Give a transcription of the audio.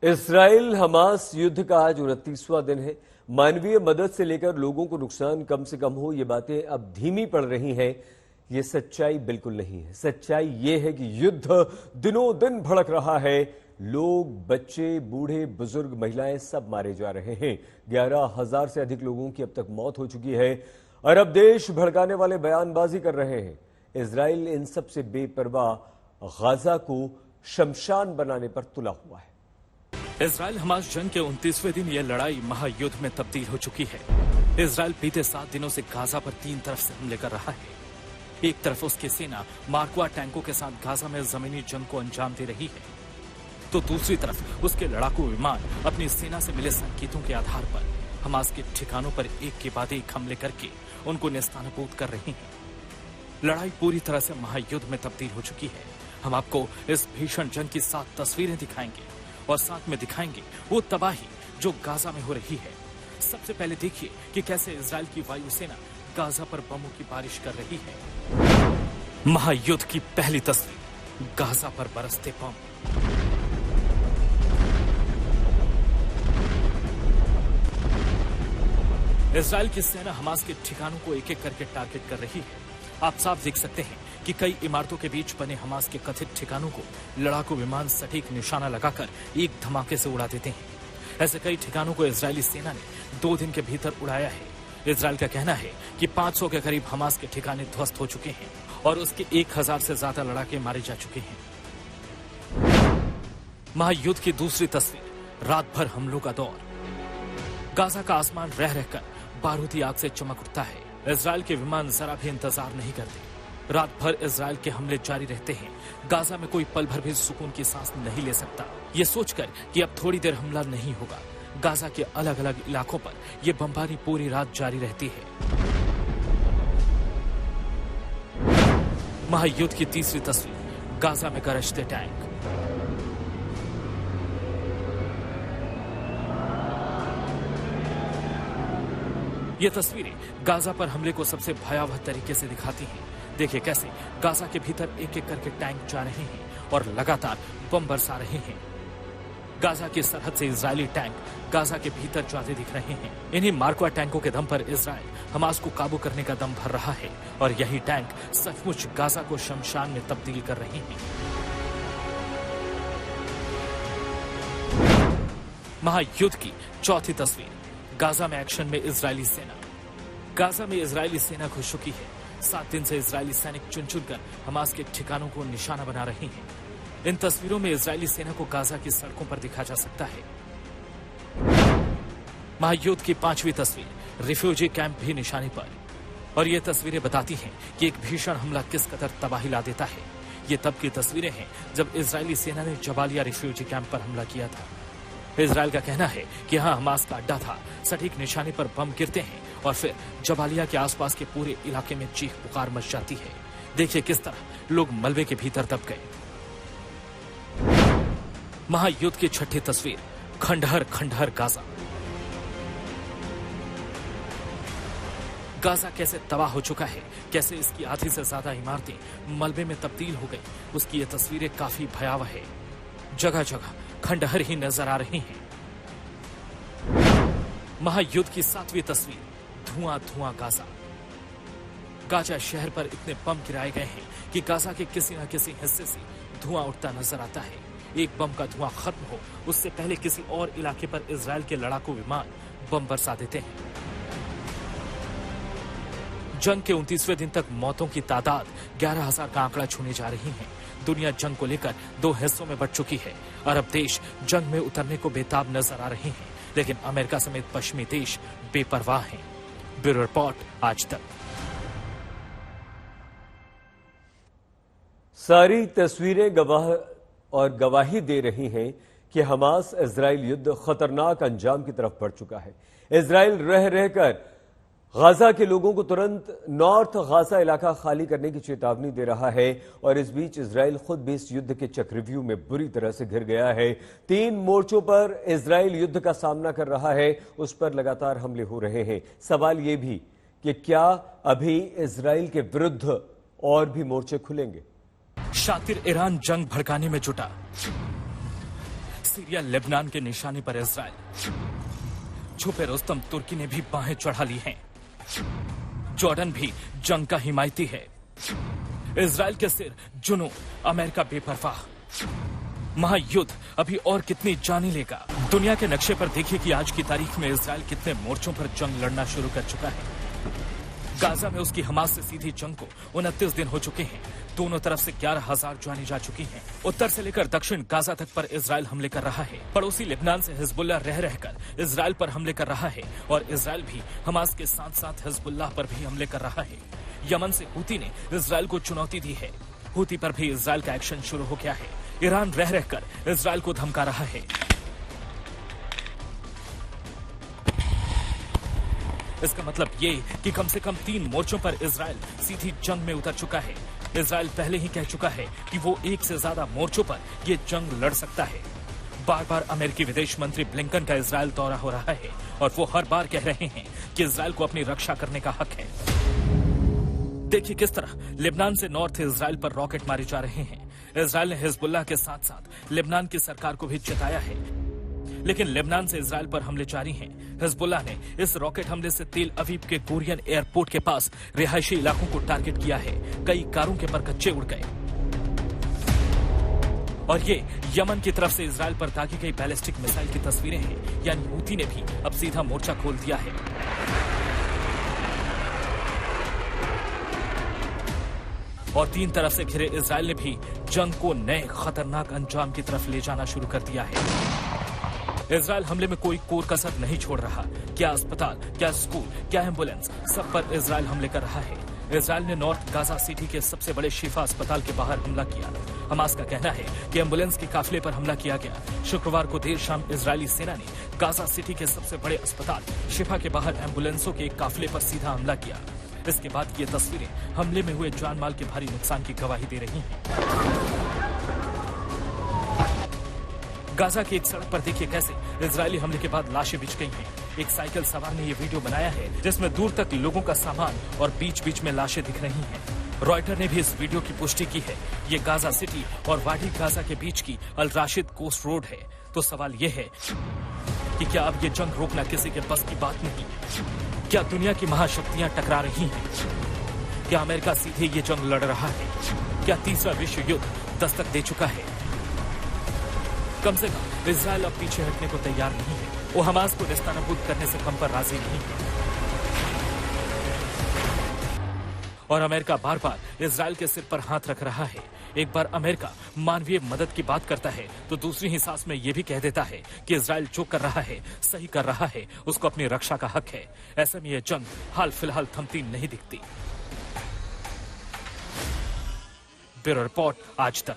Israel Hamas युद्ध का आज 29वां दिन है। मानवीय मदद से लेकर लोगों को नुकसान कम से कम हो, ये बातें अब धीमी पड़ रही हैं। ये सच्चाई बिल्कुल नहीं है। सच्चाई ये है कि युद्ध दिनों दिन भड़क रहा है। लोग, बच्चे, बूढ़े, बुजुर्ग, महिलाएं सब मारे जा रहे हैं। 11,000 से अधिक लोगों की अब तक मौत हो चुकी है। अरब देश भड़काने वाले बयानबाजी कर रहे हैं। इजराइल इन सब से बेपरवाह गाजा को शमशान बनाने पर तुला हुआ है। इजराइल हमास जंग के 29वें दिन यह लड़ाई महायुद्ध में तब्दील हो चुकी है। इजराइल बीते 7 दिनों से गाजा पर 3 तरफ से हमले कर रहा है। एक तरफ उसकी सेना मार्कवा टैंकों के साथ गाजा में जमीनी जंग को अंजाम दे रही है, तो दूसरी तरफ उसके लड़ाकू विमान अपनी सेना से मिले संकेतों के आधार पर हमास के ठिकानों पर एक के बाद एक हमले करके उनको नेस्तनाबूद कर रही हैं। लड़ाई पूरी तरह से महायुद्ध में तब्दील हो चुकी है। हम आपको इस भीषण जंग की 7 तस्वीरें दिखाएंगे और साथ में दिखाएंगे वो तबाही जो गाजा में हो रही है। सबसे पहले देखिए कि कैसे इजराइल की वायुसेना गाजा पर बमों की बारिश कर रही है। महायुद्ध की पहली तस्वीर, गाजा पर बरसते बम। इजराइल की सेना हमास के ठिकानों को एक एक करके टारगेट कर रही है। आप साफ देख सकते हैं कि कई इमारतों के बीच बने हमास के कथित ठिकानों को लड़ाकू विमान सटीक निशाना लगाकर एक धमाके से उड़ा देते हैं। ऐसे कई ठिकानों को इजरायली सेना ने 2 दिन के भीतर उड़ाया है। इजराइल का कहना है कि 500 के करीब हमास के ठिकाने ध्वस्त हो चुके हैं और उसके 1000 से ज्यादा लड़ाके मारे जा चुके हैं। महायुद्ध की दूसरी तस्वीर, रात भर हमलों का दौर। गाजा का आसमान रह रहकर बारूदी आग से चमक उठता है। इजराइल के विमान जरा भी इंतजार नहीं करते। रात भर इजराइल के हमले जारी रहते हैं। गाजा में कोई पल भर भी सुकून की सांस नहीं ले सकता, ये सोचकर कि अब थोड़ी देर हमला नहीं होगा। गाजा के अलग अलग इलाकों पर यह बमबारी पूरी रात जारी रहती है। महायुद्ध की तीसरी तस्वीर, गाजा में गरजते टैंक। ये तस्वीरें गाजा पर हमले को सबसे भयावह तरीके से दिखाती हैं। देखिए कैसे गाजा के भीतर एक एक करके टैंक जा रहे हैं और लगातार बम बरसा रहे हैं। गाजा की सरहद से इजरायली टैंक गाजा के भीतर जाते दिख रहे हैं। इन्हीं मार्कवा टैंकों के दम पर इजराइल हमास को काबू करने का दम भर रहा है और यही टैंक सचमुच गाजा को शमशान में तब्दील कर रहे हैं। महायुद्ध की चौथी तस्वीर, गाजा में एक्शन में इजरायली सेना। गाजा में इजरायली सेना घुस चुकी है। 7 दिन से इजरायली सैनिक चुन चुनकर हमास के ठिकानों को निशाना बना रहे हैं। इन तस्वीरों में इजरायली सेना को गाजा की सड़कों पर देखा जा सकता है। महायुद्ध की 5वीं तस्वीर, रिफ्यूजी कैंप भी निशाने पर। और ये तस्वीरें बताती हैं कि एक भीषण हमला किस कदर तबाही ला देता है। ये तब की तस्वीरें हैं जब इजरायली सेना ने जबालिया रिफ्यूजी कैंप पर हमला किया था। इजराइल का कहना है कि यहाँ हमास का अड्डा था। सटीक निशाने पर बम गिरते हैं और फिर जबालिया के आसपास के पूरे इलाके में चीख पुकार मच जाती है। देखिए किस तरह लोग मलबे के भीतर दब गए। महायुद्ध की 6ठी तस्वीर, खंडहर खंडहर गाजा। गाजा कैसे तबाह हो चुका है, कैसे इसकी आधी से ज्यादा इमारतें मलबे में तब्दील हो गई, उसकी ये तस्वीरें काफी भयावह है। जगह जगह खंडहर ही नजर आ रहे हैं। महायुद्ध की 7वीं तस्वीर, धुआं धुआं गाजा। गाजा शहर पर इतने बम गिराए गए हैं कि गाजा के किसी न किसी हिस्से से धुआं उठता नजर आता है। एक बम का धुआं खत्म हो उससे पहले किसी और इलाके पर इजराइल के लड़ाकू विमान बम बरसा देते हैं। जंग के 29वें दिन तक मौतों की तादाद 11,000 का आंकड़ा छूने जा रही है। दुनिया जंग को लेकर 2 हिस्सों में बंट चुकी है। अरब देश जंग में उतरने को बेताब नजर आ रहे हैं, लेकिन अमेरिका समेत पश्चिमी देश बेपरवाह हैं। ब्यूरो रिपोर्ट, आज तक। सारी तस्वीरें गवाही दे रही हैं कि हमास इजराइल युद्ध खतरनाक अंजाम की तरफ बढ़ चुका है। इजराइल रह रहकर गाजा के लोगों को तुरंत नॉर्थ गाजा इलाका खाली करने की चेतावनी दे रहा है और इस बीच इजराइल खुद भी इस युद्ध के चक्रव्यूह में बुरी तरह से घिर गया है। 3 मोर्चों पर इजराइल युद्ध का सामना कर रहा है, उस पर लगातार हमले हो रहे हैं। सवाल यह भी कि क्या अभी इजराइल के विरुद्ध और भी मोर्चे खुलेंगे? शातिर ईरान जंग भड़काने में जुटा। सीरिया लेबनान के निशाने पर इजराइल, छुपे रुस्तम तुर्की ने भी बाहें चढ़ा ली हैं। जॉर्डन भी जंग का हिमायती है। इजराइल के सिर जुनून, अमेरिका बेपरवाह। महायुद्ध अभी और कितनी जाने लेगा। दुनिया के नक्शे पर देखिए कि आज की तारीख में इजराइल कितने मोर्चों पर जंग लड़ना शुरू कर चुका है। गाजा में उसकी हमास से सीधी जंग को 29 दिन हो चुके हैं। दोनों तरफ से 11,000 जाने जा चुकी हैं। उत्तर से लेकर दक्षिण गाजा तक पर इजराइल हमले कर रहा है। पड़ोसी लेबनान से हिजबुल्लाह रह रहकर इजराइल पर हमले कर रहा है और इजराइल भी हमास के साथ साथ हिजबुल्लाह पर भी हमले कर रहा है। यमन से हूती ने इजराइल को चुनौती दी है। हूती पर भी इजराइल का एक्शन शुरू हो गया है। ईरान रह रहकर इजराइल को धमका रहा है। इसका मतलब ये कि कम से कम 3 मोर्चों पर इजराइल सीधी जंग में उतर चुका है। इजराइल पहले ही कह चुका है कि वो 1 से ज्यादा मोर्चों पर ये जंग लड़ सकता है। बार बार अमेरिकी विदेश मंत्री ब्लिंकन का इजराइल दौरा हो रहा है और वो हर बार कह रहे हैं कि इजराइल को अपनी रक्षा करने का हक है। देखिए किस तरह लेबनान से नॉर्थ इजराइल पर रॉकेट मारे जा रहे हैं। इजराइल ने हिजबुल्लाह के साथ साथ लेबनान की सरकार को भी चेताया है, लेकिन लेबनान से इजराइल पर हमले जारी हैं। हिजबुल्लाह ने इस रॉकेट हमले से तेल अवीव के कुरियन एयरपोर्ट के पास रिहायशी इलाकों को टारगेट किया है। कई कारों के परखच्चे उड़ गए और ये यमन की तरफ से इजराइल पर दागी गई बैलिस्टिक मिसाइल की तस्वीरें हैं। यानी हूती ने भी अब सीधा मोर्चा खोल दिया है। और 3 तरफ से घिरे इजराइल ने भी जंग को नए खतरनाक अंजाम की तरफ ले जाना शुरू कर दिया है। इजराइल हमले में कोई कोर कसर नहीं छोड़ रहा। क्या अस्पताल, क्या स्कूल, क्या एम्बुलेंस, सब पर इजराइल हमले कर रहा है। इजराइल ने नॉर्थ गाजा सिटी के सबसे बड़े शिफा अस्पताल के बाहर हमला किया। हमास का कहना है कि एम्बुलेंस के काफिले पर हमला किया गया। शुक्रवार को देर शाम इजरायली सेना ने गाजा सिटी के सबसे बड़े अस्पताल शिफा के बाहर एम्बुलेंसों के एक काफिले पर सीधा हमला किया। इसके बाद ये तस्वीरें हमले में हुए जान माल के भारी नुकसान की गवाही दे रही हैं। गाजा की एक सड़क पर देखिए कैसे इजरायली हमले के बाद लाशें बिछ गई हैं। एक साइकिल सवार ने ये वीडियो बनाया है जिसमें दूर तक लोगों का सामान और बीच बीच में लाशें दिख रही हैं। रॉयटर ने भी इस वीडियो की पुष्टि की है। ये गाजा सिटी और वाडी गाजा के बीच की अल राशिद कोस्ट रोड है। तो सवाल ये है कि क्या अब ये जंग रोकना किसी के बस की बात नहीं? क्या दुनिया की महाशक्तियां टकरा रही हैं? क्या अमेरिका सीधे ये जंग लड़ रहा है? क्या तीसरा विश्व युद्ध दस्तक दे चुका है? कम से कम इजराइल अब पीछे हटने को तैयार नहीं है। वो हमास को नेस्तनाबूद करने से कम पर राजी नहीं है। और अमेरिका बार बार इजराइल के सिर पर हाथ रख रहा है। एक बार अमेरिका मानवीय मदद की बात करता है तो दूसरी ही सांस में यह भी कह देता है कि इजराइल जो कर रहा है, सही कर रहा है, उसको अपनी रक्षा का हक है। ऐसे में यह जंग हाल फिलहाल थमती नहीं दिखती। ब्यूरो रिपोर्ट, आज तक।